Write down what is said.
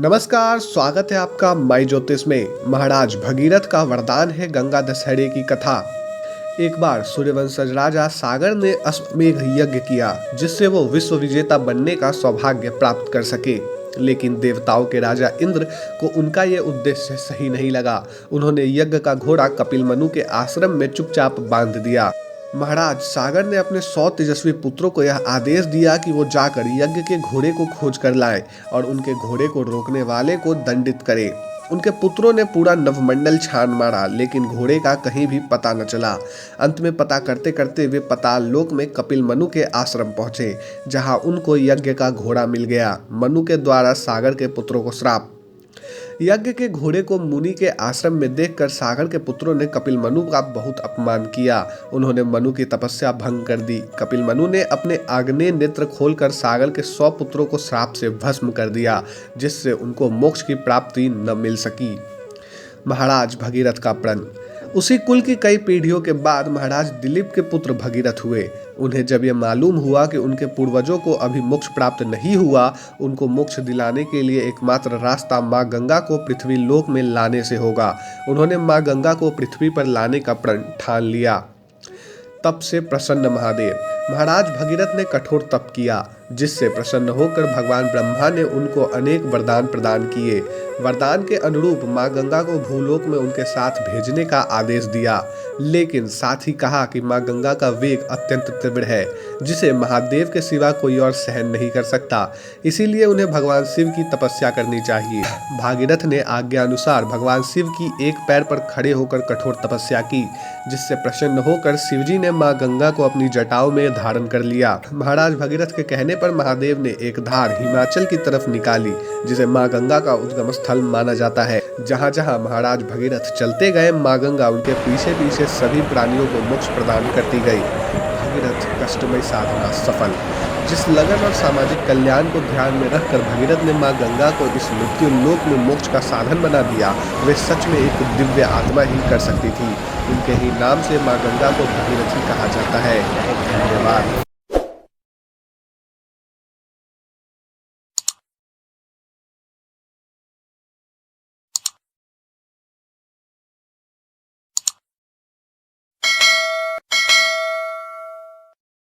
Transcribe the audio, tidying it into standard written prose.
नमस्कार, स्वागत है आपका माई ज्योतिष में। महाराज भगीरथ का वरदान है गंगा दशहरे की कथा। एक बार सूर्यवंशज राजा सागर ने अश्वमेध यज्ञ किया, जिससे वो विश्व विजेता बनने का सौभाग्य प्राप्त कर सके। लेकिन देवताओं के राजा इंद्र को उनका ये उद्देश्य सही नहीं लगा। उन्होंने यज्ञ का घोड़ा कपिलमनु के आश्रम में चुपचाप बांध दिया। महाराज सागर ने अपने 100 तेजस्वी पुत्रों को यह आदेश दिया कि वो जाकर यज्ञ के घोड़े को खोज कर लाएं और उनके घोड़े को रोकने वाले को दंडित करें। उनके पुत्रों ने पूरा नवमंडल छान मारा, लेकिन घोड़े का कहीं भी पता न चला। अंत में पता करते करते वे पाताल लोक में कपिलमनु के आश्रम पहुंचे, जहां उनको यज्ञ का घोड़ा मिल गया। मनु के द्वारा सागर के पुत्रों को श्राप। यज्ञ के घोड़े को मुनि के आश्रम में देखकर सागर के पुत्रों ने कपिलमनु का बहुत अपमान किया। उन्होंने मनु की तपस्या भंग कर दी। कपिलमनु ने अपने आग्नेय नेत्र खोलकर सागर के 100 पुत्रों को श्राप से भस्म कर दिया, जिससे उनको मोक्ष की प्राप्ति न मिल सकी। महाराज भगीरथ का प्रण। उसी कुल की कई पीढ़ियों के बाद महाराज दिलीप के पुत्र भगीरथ हुए। उन्हें जब यह मालूम हुआ कि उनके पूर्वजों को अभी मोक्ष प्राप्त नहीं हुआ, उनको मोक्ष दिलाने के लिए एकमात्र रास्ता माँ गंगा को पृथ्वी लोक में लाने से होगा। उन्होंने माँ गंगा को पृथ्वी पर लाने का प्रण ठान लिया। तप से प्रसन्न महादेव। महाराज भगीरथ ने कठोर तप किया, जिससे प्रसन्न होकर भगवान ब्रह्मा ने उनको अनेक वरदान प्रदान किए। वरदान के अनुरूप माँ गंगा को भूलोक में उनके साथ भेजने का आदेश दिया, लेकिन साथ ही कहा कि माँ गंगा का वेग अत्यंत तीव्र है, जिसे महादेव के सिवा कोई और सहन नहीं कर सकता। इसीलिए उन्हें भगवान शिव की तपस्या करनी चाहिए। भागीरथ ने आज्ञा अनुसार भगवान शिव की एक पैर पर खड़े होकर कठोर तपस्या की, जिससे प्रसन्न होकर शिवजी ने माँ गंगा को अपनी जटाओं में धारण कर लिया। महाराज भगीरथ के कहने पर महादेव ने एक धार हिमाचल की तरफ निकाली, जिसे माँ गंगा का उद्गम स्थल माना जाता है। जहाँ जहाँ महाराज भगीरथ चलते गए, माँ गंगा उनके पीछे पीछे सभी प्राणियों को मोक्ष प्रदान करती गई। भगीरथ कष्टमय साधना सफल। जिस लगन और सामाजिक कल्याण को ध्यान में रखकर भगीरथ ने माँ गंगा को इस मृत्यु लोक में मोक्ष का साधन बना दिया, वे सच में एक दिव्य आत्मा ही कर सकती थी। उनके ही नाम से माँ गंगा को भगीरथी कहा जाता है। धन्यवाद।